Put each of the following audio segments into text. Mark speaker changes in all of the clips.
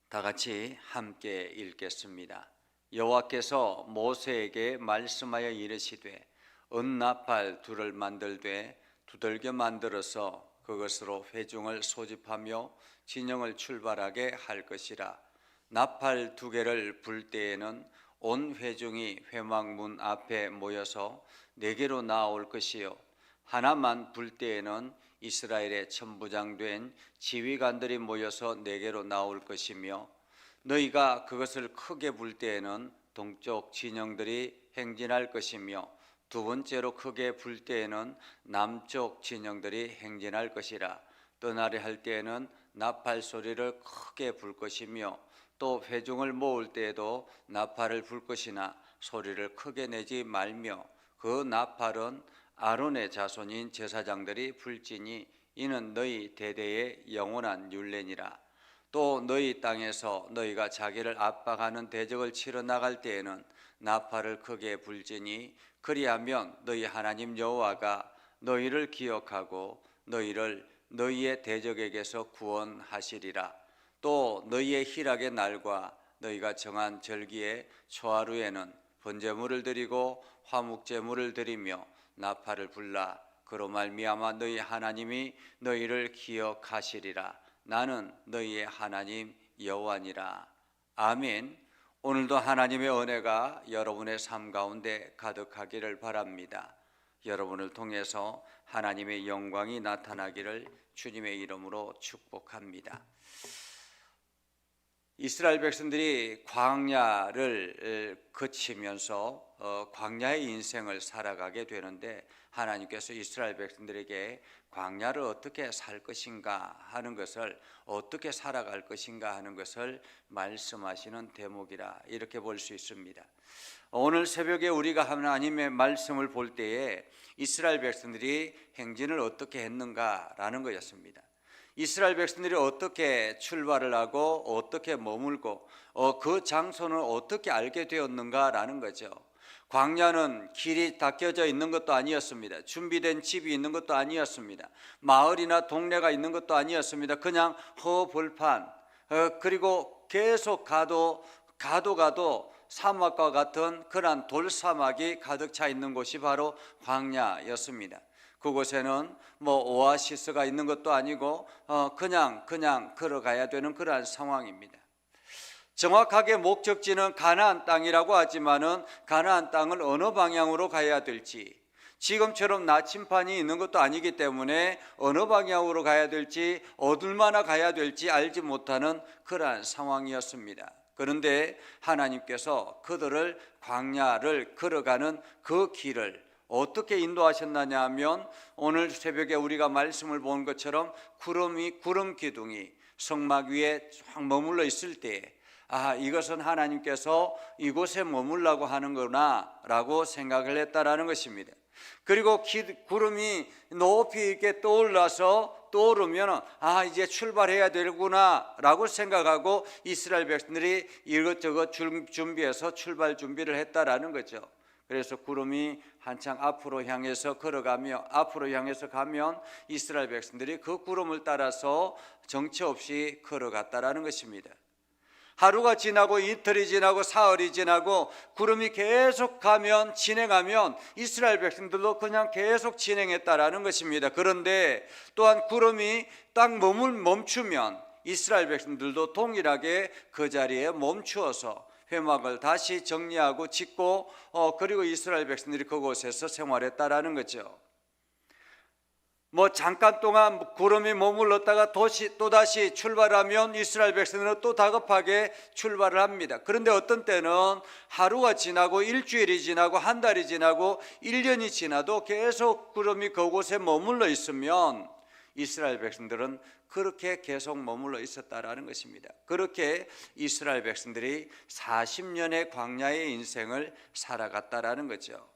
Speaker 1: 다 같이 함께 읽겠습니다. 여호와께서 모세에게 말씀하여 이르시되 은나팔 둘을 만들되 두들겨 만들어서 그것으로 회중을 소집하며 진영을 출발하게 할 것이라. 나팔 두 개를 불 때에는 온 회중이 회막문 앞에 모여서 네개로 나올 것이요 하나만 불 때에는 이스라엘의 천부장 된 지휘관들이 모여서 네개로 나올 것이며, 너희가 그것을 크게 불 때에는 동쪽 진영들이 행진할 것이며 두 번째로 크게 불 때에는 남쪽 진영들이 행진할 것이라. 떠나려 할 때에는 나팔 소리를 크게 불 것이며 또 회중을 모을 때에도 나팔을 불 것이나 소리를 크게 내지 말며 그 나팔은 아론의 자손인 제사장들이 불지니 이는 너희 대대의 영원한 율례니라. 또 너희 땅에서 너희가 자기를 압박하는 대적을 치러 나갈 때에는 나팔을 크게 불지니 그리하면 너희 하나님 여호와가 너희를 기억하고 너희를 너희의 대적에게서 구원하시리라. 또 너희의 희락의 날과 너희가 정한 절기의 초하루에는 번제물을 드리고 화목제물을 드리며 나팔을 불라. 그로 말미암아 너희 하나님이 너희를 기억하시리라. 나는 너희의 하나님 여호와니라. 아멘. 오늘도 하나님의 은혜가 여러분의 삶 가운데 가득하기를 바랍니다. 여러분을 통해서 하나님의 영광이 나타나기를 주님의 이름으로 축복합니다. 이스라엘 백성들이 광야를 거치면서 광야의 인생을 살아가게 되는데, 하나님께서 이스라엘 백성들에게 광야를 어떻게 살 것인가 하는 것을, 어떻게 살아갈 것인가 하는 것을 말씀하시는 대목이라 이렇게 볼 수 있습니다. 오늘 새벽에 우리가 하나님의 말씀을 볼 때에 이스라엘 백성들이 행진을 어떻게 했는가라는 것이었습니다. 이스라엘 백성들이 어떻게 출발을 하고 어떻게 머물고 그 장소는 어떻게 알게 되었는가라는 거죠. 광야는 길이 닦여져 있는 것도 아니었습니다. 준비된 집이 있는 것도 아니었습니다. 마을이나 동네가 있는 것도 아니었습니다. 그냥 허벌판, 그리고 계속 가도 사막과 같은 그러한 돌사막이 가득 차 있는 곳이 바로 광야였습니다. 그곳에는 오아시스가 있는 것도 아니고 그냥 걸어가야 되는 그러한 상황입니다. 정확하게 목적지는 가나안 땅이라고 하지만은 가나안 땅을 어느 방향으로 가야 될지, 지금처럼 나침판이 있는 것도 아니기 때문에 어느 방향으로 가야 될지, 얼마나 가야 될지 알지 못하는 그러한 상황이었습니다. 그런데 하나님께서 그들을 광야를 걸어가는 그 길을 어떻게 인도하셨느냐 하면, 오늘 새벽에 우리가 말씀을 본 것처럼 구름 기둥이 성막 위에 쫙 머물러 있을 때에 이것은 하나님께서 이곳에 머물라고 하는구나 라고 생각을 했다라는 것입니다. 그리고 구름이 높이 이렇게 떠오르면 이제 출발해야 되구나 라고 생각하고 이스라엘 백성들이 이것저것 준비해서 출발 준비를 했다라는 거죠. 그래서 구름이 한창 앞으로 향해서 가면 이스라엘 백성들이 그 구름을 따라서 정체 없이 걸어갔다라는 것입니다. 하루가 지나고 이틀이 지나고 사흘이 지나고 구름이 계속 진행하면 이스라엘 백성들도 그냥 계속 진행했다라는 것입니다. 그런데 또한 구름이 딱 멈추면 이스라엘 백성들도 동일하게 그 자리에 멈추어서 회막을 다시 정리하고 짓고 그리고 이스라엘 백성들이 그곳에서 생활했다라는 거죠. 잠깐 동안 구름이 머물렀다가 또다시 출발하면 이스라엘 백성들은 또 다급하게 출발을 합니다. 그런데 어떤 때는 하루가 지나고 일주일이 지나고 한 달이 지나고 1년이 지나도 계속 구름이 그곳에 머물러 있으면 이스라엘 백성들은 그렇게 계속 머물러 있었다라는 것입니다. 그렇게 이스라엘 백성들이 40년의 광야의 인생을 살아갔다라는 거죠.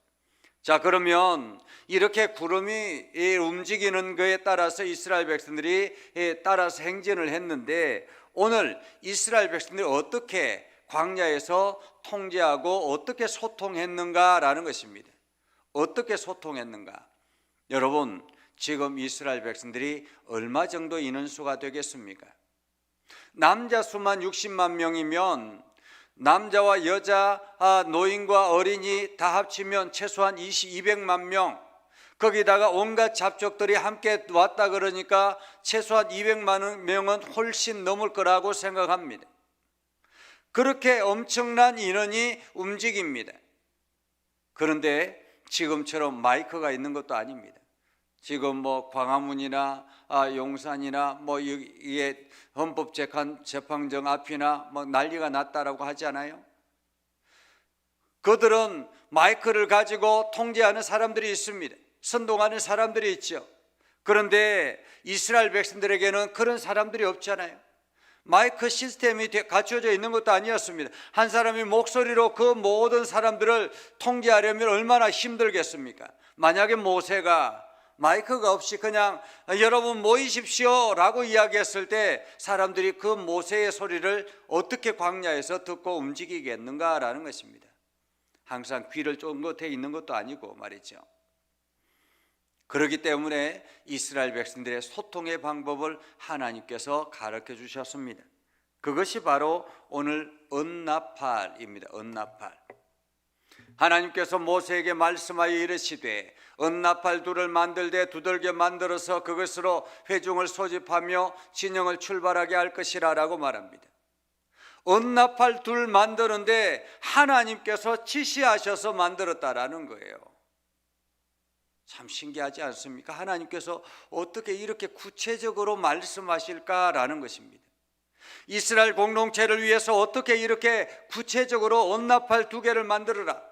Speaker 1: 자, 그러면 이렇게 구름이 움직이는 것에 따라서 이스라엘 백성들이 따라서 행진을 했는데, 오늘 이스라엘 백성들이 어떻게 광야에서 통제하고 어떻게 소통했는가라는 것입니다. 어떻게 소통했는가? 여러분, 지금 이스라엘 백성들이 얼마 정도 인원수가 되겠습니까? 남자 수만 60만 명이면 남자와 여자, 노인과 어린이 다 합치면 최소한 200만 명, 거기다가 온갖 잡족들이 함께 왔다 그러니까 최소한 200만 명은 훨씬 넘을 거라고 생각합니다. 그렇게 엄청난 인원이 움직입니다. 그런데 지금처럼 마이크가 있는 것도 아닙니다. 지금 뭐 광화문이나 용산이나 뭐 이게 헌법재판정 앞이나 뭐 난리가 났다라고 하지 않아요? 그들은 마이크를 가지고 통제하는 사람들이 있습니다. 선동하는 사람들이 있죠. 그런데 이스라엘 백성들에게는 그런 사람들이 없잖아요. 마이크 시스템이 갖춰져 있는 것도 아니었습니다. 한 사람이 목소리로 그 모든 사람들을 통제하려면 얼마나 힘들겠습니까? 만약에 모세가 마이크가 없이 그냥 여러분 모이십시오 라고 이야기했을 때 사람들이 그 모세의 소리를 어떻게 광야에서 듣고 움직이겠는가라는 것입니다. 항상 귀를 쫑긋해 있는 것도 아니고 말이죠. 그렇기 때문에 이스라엘 백성들의 소통의 방법을 하나님께서 가르쳐 주셨습니다. 그것이 바로 오늘 언나팔입니다. 언나팔. 하나님께서 모세에게 말씀하여 이르시되 언나팔 둘을 만들되 두들겨 만들어서 그것으로 회중을 소집하며 진영을 출발하게 할 것이라 라고 말합니다. 언나팔 둘 만드는데 하나님께서 지시하셔서 만들었다라는 거예요. 참 신기하지 않습니까? 하나님께서 어떻게 이렇게 구체적으로 말씀하실까라는 것입니다. 이스라엘 공동체를 위해서 어떻게 이렇게 구체적으로 언나팔 2개를 만들어라.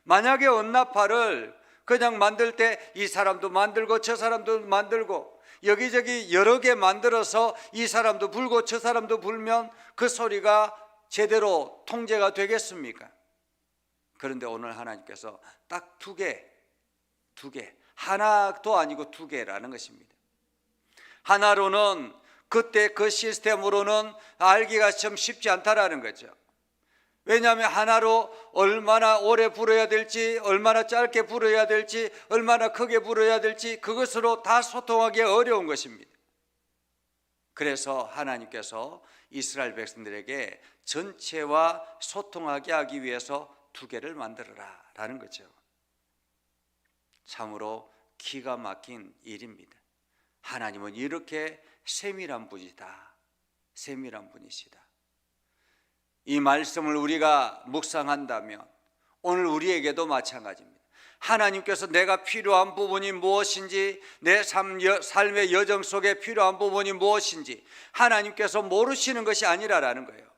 Speaker 1: 만약에 언나팔을 그냥 만들 때 이 사람도 만들고 저 사람도 만들고 여기저기 여러 개 만들어서 이 사람도 불고 저 사람도 불면 그 소리가 제대로 통제가 되겠습니까? 그런데 오늘 하나님께서 딱 2개, 하나도 아니고 2개라는 것입니다. 하나로는 그때 그 시스템으로는 알기가 좀 쉽지 않다라는 거죠. 왜냐하면 하나로 얼마나 오래 불어야 될지, 얼마나 짧게 불어야 될지, 얼마나 크게 불어야 될지 그것으로 다 소통하기 어려운 것입니다. 그래서 하나님께서 이스라엘 백성들에게 전체와 소통하게 하기 위해서 2개를 만들어라 라는 거죠. 참으로 기가 막힌 일입니다. 하나님은 이렇게 세밀한 분이다. 세밀한 분이시다. 이 말씀을 우리가 묵상한다면 오늘 우리에게도 마찬가지입니다. 하나님께서 내가 필요한 부분이 무엇인지, 내 삶의 여정 속에 필요한 부분이 무엇인지 하나님께서 모르시는 것이 아니라라는 거예요.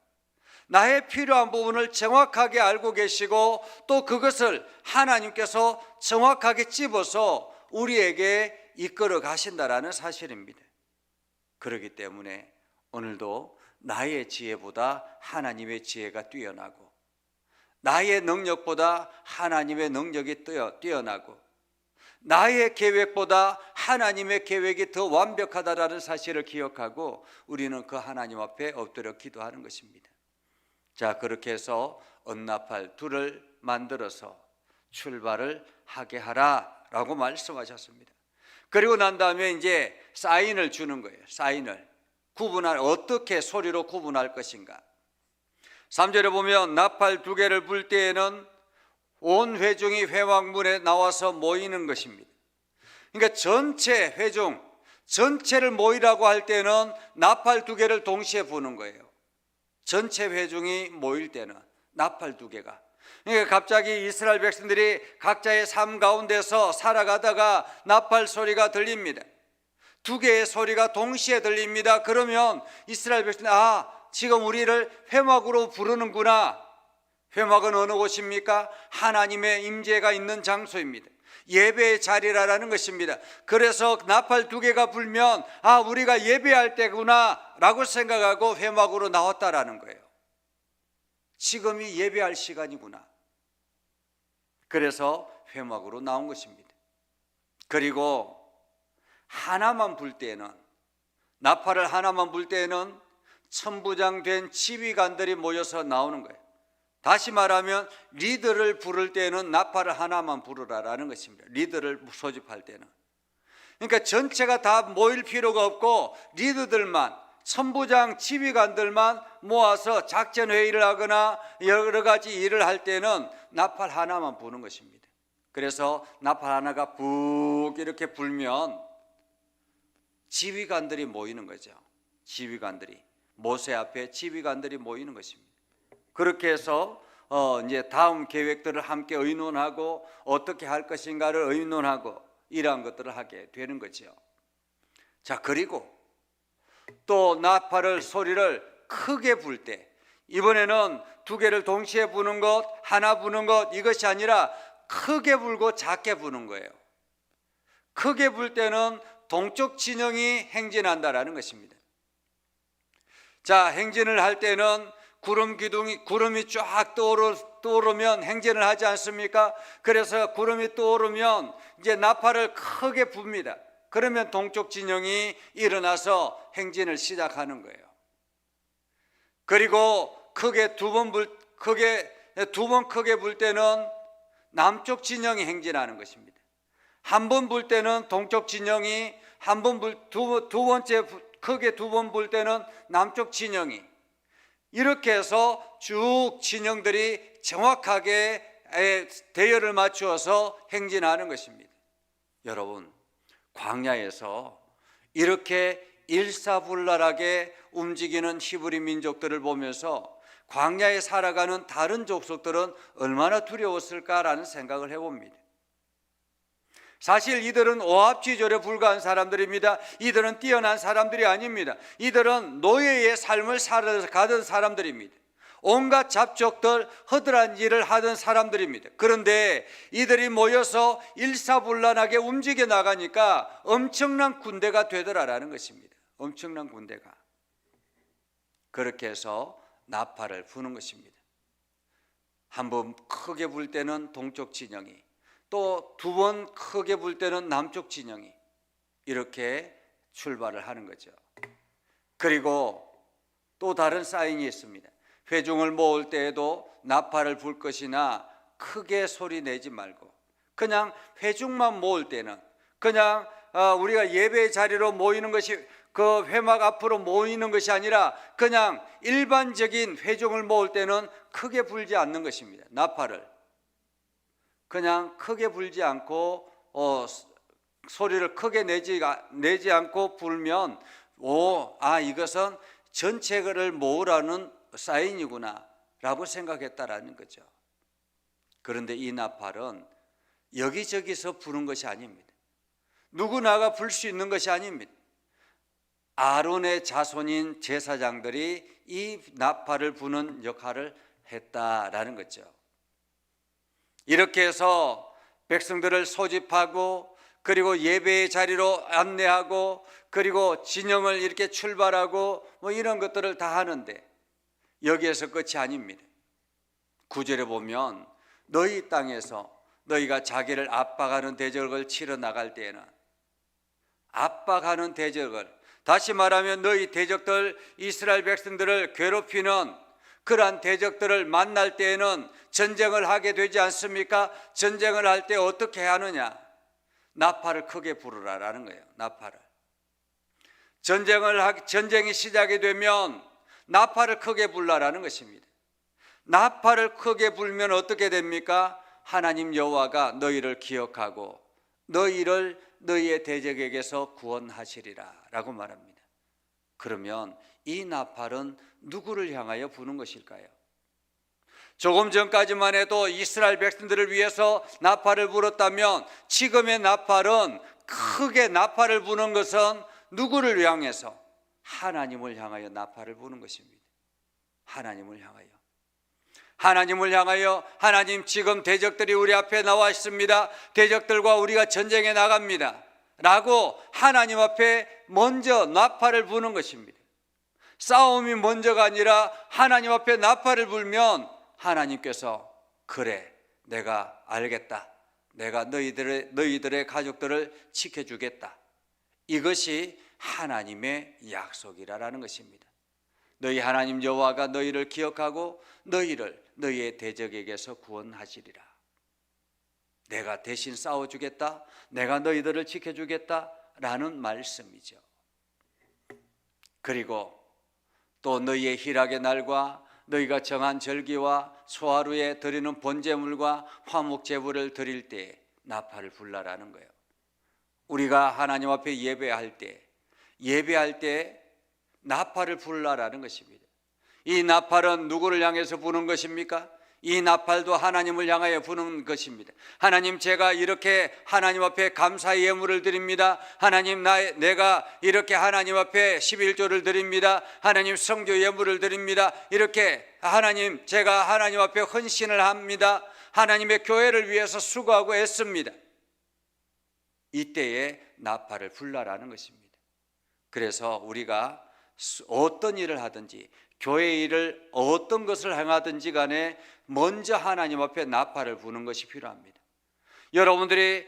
Speaker 1: 나의 필요한 부분을 정확하게 알고 계시고 또 그것을 하나님께서 정확하게 집어서 우리에게 이끌어 가신다라는 사실입니다. 그렇기 때문에 오늘도 나의 지혜보다 하나님의 지혜가 뛰어나고 나의 능력보다 하나님의 능력이 뛰어나고 나의 계획보다 하나님의 계획이 더 완벽하다라는 사실을 기억하고 우리는 그 하나님 앞에 엎드려 기도하는 것입니다. 자, 그렇게 해서 언나팔 2를 만들어서 출발을 하게 하라라고 말씀하셨습니다. 그리고 난 다음에 이제 사인을 주는 거예요. 사인을 어떻게 소리로 구분할 것인가. 3절에 보면 나팔 2개를 불 때에는 온 회중이 회막문에 나와서 모이는 것입니다. 그러니까 전체 회중 전체를 모이라고 할 때는 나팔 2개를 동시에 부는 거예요. 전체 회중이 모일 때는 나팔 2개가. 그러니까 갑자기 이스라엘 백성들이 각자의 삶 가운데서 살아가다가 나팔 소리가 들립니다. 2개의 소리가 동시에 들립니다. 그러면 이스라엘 백성들이 지금 우리를 회막으로 부르는구나. 회막은 어느 곳입니까? 하나님의 임재가 있는 장소입니다. 예배의 자리라는 것입니다. 그래서 나팔 2개가 불면 우리가 예배할 때구나 라고 생각하고 회막으로 나왔다라는 거예요. 지금이 예배할 시간이구나. 그래서 회막으로 나온 것입니다. 그리고 하나만 불 때는, 나팔을 하나만 불 때는 천부장된 지휘관들이 모여서 나오는 거예요. 다시 말하면 리더를 부를 때는 나팔을 하나만 부르라라는 것입니다. 리더를 소집할 때는. 그러니까 전체가 다 모일 필요가 없고 리더들만, 천부장 지휘관들만 모아서 작전 회의를 하거나 여러 가지 일을 할 때는 나팔 하나만 부는 것입니다. 그래서 나팔 하나가 푹 이렇게 불면 지휘관들이 모이는 거죠. 지휘관들이, 모세 앞에 지휘관들이 모이는 것입니다. 그렇게 해서 이제 다음 계획들을 함께 의논하고 어떻게 할 것인가를 의논하고 이러한 것들을 하게 되는 거죠. 자, 그리고 또 나팔을 소리를 크게 불 때, 이번에는 두 개를 동시에 부는 것, 하나 부는 것, 이것이 아니라 크게 불고 작게 부는 거예요. 크게 불 때는 동쪽 진영이 행진한다라는 것입니다. 자, 행진을 할 때는 구름이 쫙 떠오르면 행진을 하지 않습니까? 그래서 구름이 떠오르면 이제 나팔을 크게 붑니다. 그러면 동쪽 진영이 일어나서 행진을 시작하는 거예요. 그리고 두 번 크게 불 때는 남쪽 진영이 행진하는 것입니다. 한 번 불 때는 동쪽 진영이, 두 번째 크게 두 번 불 때는 남쪽 진영이, 이렇게 해서 쭉 진영들이 정확하게 대열을 맞추어서 행진하는 것입니다. 여러분, 광야에서 이렇게 일사불란하게 움직이는 히브리 민족들을 보면서 광야에 살아가는 다른 족속들은 얼마나 두려웠을까라는 생각을 해봅니다. 사실 이들은 오합지졸에 불과한 사람들입니다. 이들은 뛰어난 사람들이 아닙니다. 이들은 노예의 삶을 살아가던 사람들입니다. 온갖 잡족들, 허드한 일을 하던 사람들입니다. 그런데 이들이 모여서 일사불란하게 움직여 나가니까 엄청난 군대가 되더라라는 것입니다. 엄청난 군대가. 그렇게 해서 나팔을 부는 것입니다. 한 번 크게 불 때는 동쪽 진영이, 또 두 번 크게 불 때는 남쪽 진영이 이렇게 출발을 하는 거죠. 그리고 또 다른 사인이 있습니다. 회중을 모을 때에도 나팔을 불 것이나 크게 소리 내지 말고, 그냥 회중만 모을 때는, 그냥 우리가 예배 자리로 모이는 것이, 그 회막 앞으로 모이는 것이 아니라 그냥 일반적인 회중을 모을 때는 크게 불지 않는 것입니다. 나팔을 그냥 크게 불지 않고 소리를 크게 내지 않고 불면 이것은 전체를 모으라는 사인이구나 라고 생각했다라는 거죠. 그런데 이 나팔은 여기저기서 부는 것이 아닙니다. 누구나가 불 수 있는 것이 아닙니다. 아론의 자손인 제사장들이 이 나팔을 부는 역할을 했다라는 거죠. 이렇게 해서 백성들을 소집하고, 그리고 예배의 자리로 안내하고, 그리고 진영을 이렇게 출발하고 이런 것들을 다 하는데 여기에서 끝이 아닙니다. 9절에 보면 너희 땅에서 너희가 자기를 압박하는 대적을 치러 나갈 때에는, 압박하는 대적을, 다시 말하면 너희 대적들, 이스라엘 백성들을 괴롭히는 그러한 대적들을 만날 때에는 전쟁을 하게 되지 않습니까? 전쟁을 할 때 어떻게 하느냐? 나팔을 크게 부르라라는 거예요. 나팔을. 전쟁이 시작이 되면 나팔을 크게 불라라는 것입니다. 나팔을 크게 불면 어떻게 됩니까? 하나님 여호와가 너희를 기억하고 너희를 너희의 대적에게서 구원하시리라 라고 말합니다. 그러면 이 나팔은 누구를 향하여 부는 것일까요? 조금 전까지만 해도 이스라엘 백성들을 위해서 나팔을 불었다면 지금의 나팔은, 크게 나팔을 부는 것은 누구를 향해서? 하나님을 향하여 나팔을 부는 것입니다. 하나님을 향하여. 하나님을 향하여, 하나님 지금 대적들이 우리 앞에 나와 있습니다. 대적들과 우리가 전쟁에 나갑니다 라고 하나님 앞에 먼저 나팔을 부는 것입니다. 싸움이 먼저가 아니라 하나님 앞에 나팔을 불면 하나님께서 그래, 내가 알겠다, 내가 너희들의 가족들을 지켜주겠다, 이것이 하나님의 약속이라는 것입니다. 너희 하나님 여호와가 너희를 기억하고 너희를 너희의 대적에게서 구원하시리라. 내가 대신 싸워주겠다, 내가 너희들을 지켜주겠다 라는 말씀이죠. 그리고 또 너희의 희락의 날과 너희가 정한 절기와 소하루에 드리는 번제물과 화목 제물을 드릴 때 나팔을 불라라는 거예요. 우리가 하나님 앞에 예배할 때 나팔을 불라라는 것입니다. 이 나팔은 누구를 향해서 부는 것입니까? 이 나팔도 하나님을 향하여 부는 것입니다. 하나님, 제가 이렇게 하나님 앞에 감사의 예물을 드립니다. 하나님, 내가 이렇게 하나님 앞에 11조를 드립니다. 하나님, 성교 예물을 드립니다. 이렇게 하나님, 제가 하나님 앞에 헌신을 합니다. 하나님의 교회를 위해서 수고하고 애씁니다. 이때에 나팔을 불라라는 것입니다. 그래서 우리가 어떤 일을 하든지, 교회 일을 어떤 것을 행하든지 간에 먼저 하나님 앞에 나팔을 부는 것이 필요합니다. 여러분들이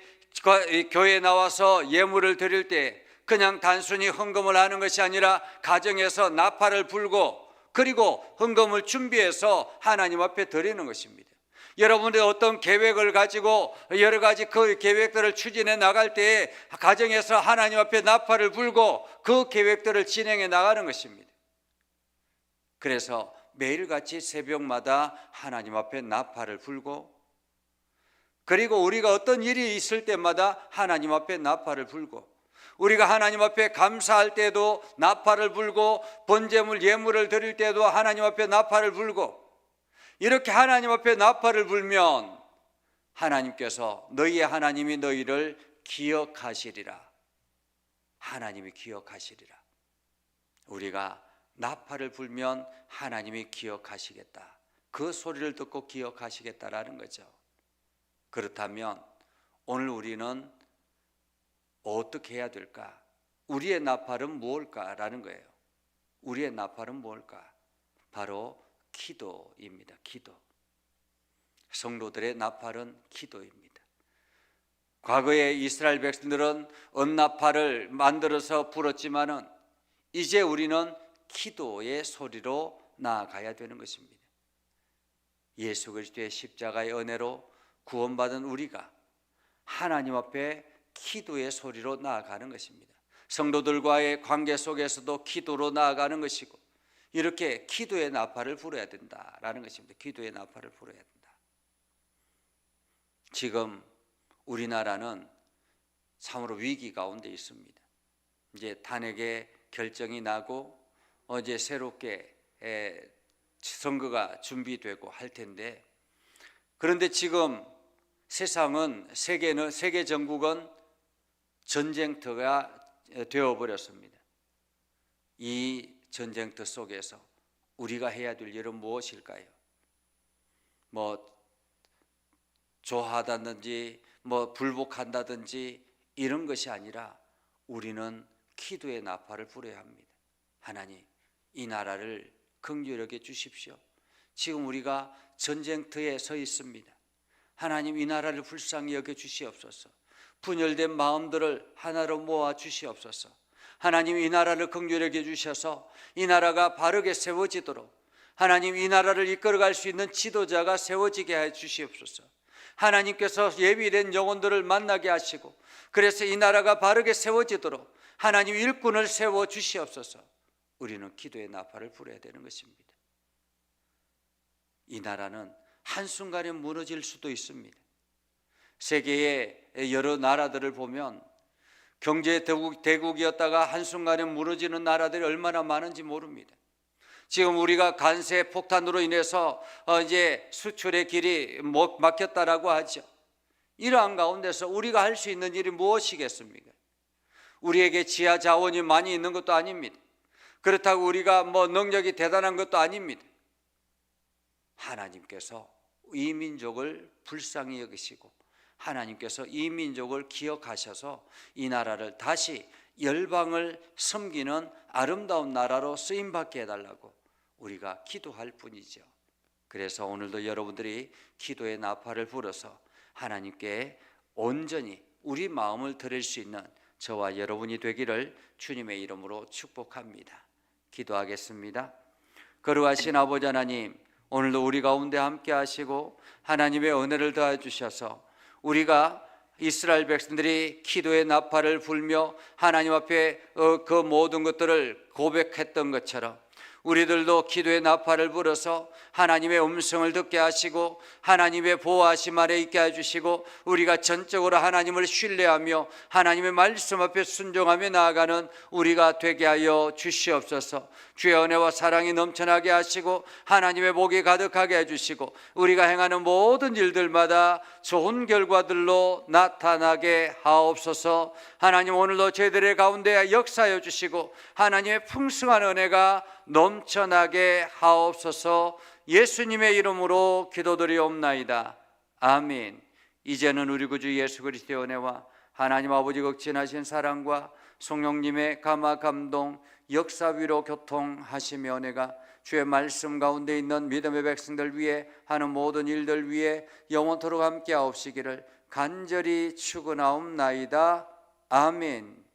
Speaker 1: 교회에 나와서 예물을 드릴 때 그냥 단순히 헌금을 하는 것이 아니라 가정에서 나팔을 불고 그리고 헌금을 준비해서 하나님 앞에 드리는 것입니다. 여러분들이 어떤 계획을 가지고 여러 가지 그 계획들을 추진해 나갈 때에 가정에서 하나님 앞에 나팔을 불고 그 계획들을 진행해 나가는 것입니다. 그래서 매일같이 새벽마다 하나님 앞에 나팔을 불고, 그리고 우리가 어떤 일이 있을 때마다 하나님 앞에 나팔을 불고, 우리가 하나님 앞에 감사할 때도 나팔을 불고, 번제물 예물을 드릴 때도 하나님 앞에 나팔을 불고, 이렇게 하나님 앞에 나팔을 불면 하나님께서 너희의 하나님이 너희를 기억하시리라. 하나님이 기억하시리라. 우리가 나팔을 불면 하나님이 기억하시겠다. 그 소리를 듣고 기억하시겠다라는 거죠. 그렇다면 오늘 우리는 어떻게 해야 될까? 우리의 나팔은 무엇일까라는 거예요. 우리의 나팔은 무엇일까? 바로 기도입니다. 기도. 성도들의 나팔은 기도입니다. 과거에 이스라엘 백성들은 은나팔을 만들어서 불었지만은 이제 우리는 기도의 소리로 나아가야 되는 것입니다. 예수 그리스도의 십자가의 은혜로 구원받은 우리가 하나님 앞에 기도의 소리로 나아가는 것입니다. 성도들과의 관계 속에서도 기도로 나아가는 것이고, 이렇게 기도의 나팔을 불어야 된다라는 것입니다. 기도의 나팔을 불어야 된다. 지금 우리나라는 참으로 위기 가운데 있습니다. 이제 탄핵의 결정이 나고 어제 새롭게 선거가 준비되고 할 텐데, 그런데 지금 세상은 세계 전국은 전쟁터가 되어버렸습니다. 이 전쟁터 속에서 우리가 해야 될 일은 무엇일까요? 조하다든지 불복한다든지 이런 것이 아니라 우리는 기도의 나팔을 불어야 합니다. 하나님, 이 나라를 긍휼히 여겨 주십시오. 지금 우리가 전쟁터에 서 있습니다. 하나님, 이 나라를 불쌍히 여겨 주시옵소서. 분열된 마음들을 하나로 모아 주시옵소서. 하나님, 이 나라를 긍휼히 여겨 주셔서 이 나라가 바르게 세워지도록, 하나님, 이 나라를 이끌어갈 수 있는 지도자가 세워지게 해 주시옵소서. 하나님께서 예비된 영혼들을 만나게 하시고, 그래서 이 나라가 바르게 세워지도록 하나님 일꾼을 세워 주시옵소서. 우리는 기도의 나팔을 불어야 되는 것입니다. 이 나라는 한순간에 무너질 수도 있습니다. 세계의 여러 나라들을 보면 경제 대국이었다가 한순간에 무너지는 나라들이 얼마나 많은지 모릅니다. 지금 우리가 관세 폭탄으로 인해서 이제 수출의 길이 막혔다라고 하죠. 이러한 가운데서 우리가 할 수 있는 일이 무엇이겠습니까? 우리에게 지하 자원이 많이 있는 것도 아닙니다. 그렇다고 우리가 능력이 대단한 것도 아닙니다. 하나님께서 이 민족을 불쌍히 여기시고 하나님께서 이 민족을 기억하셔서 이 나라를 다시 열방을 섬기는 아름다운 나라로 쓰임받게 해달라고 우리가 기도할 뿐이죠. 그래서 오늘도 여러분들이 기도의 나팔을 불어서 하나님께 온전히 우리 마음을 드릴 수 있는 저와 여러분이 되기를 주님의 이름으로 축복합니다. 기도하겠습니다. 거룩하신 아버지 하나님, 오늘도 우리 가운데 함께 하시고 하나님의 은혜를 더해 주셔서 우리가 이스라엘 백성들이 기도의 나팔을 불며 하나님 앞에 그 모든 것들을 고백했던 것처럼 우리들도 기도의 나팔을 불어서 하나님의 음성을 듣게 하시고 하나님의 보호하심 아래 있게 해주시고 우리가 전적으로 하나님을 신뢰하며 하나님의 말씀 앞에 순종하며 나아가는 우리가 되게 하여 주시옵소서. 주의 은혜와 사랑이 넘쳐나게 하시고 하나님의 복이 가득하게 해주시고 우리가 행하는 모든 일들마다 좋은 결과들로 나타나게 하옵소서. 하나님, 오늘도 저희들의 가운데 역사하여 주시고 하나님의 풍성한 은혜가 넘쳐나게 하옵소서. 예수님의 이름으로 기도드리옵나이다. 아멘. 이제는 우리 구주 예수 그리스도의 은혜와 하나님 아버지 극진하신 사랑과 성령님의 감화 감동 역사 위로 교통하시며 은혜가 주의 말씀 가운데 있는 믿음의 백성들 위해 하는 모든 일들 위해 영원토록 함께 하옵시기를 간절히 축원하옵나이다. 아멘.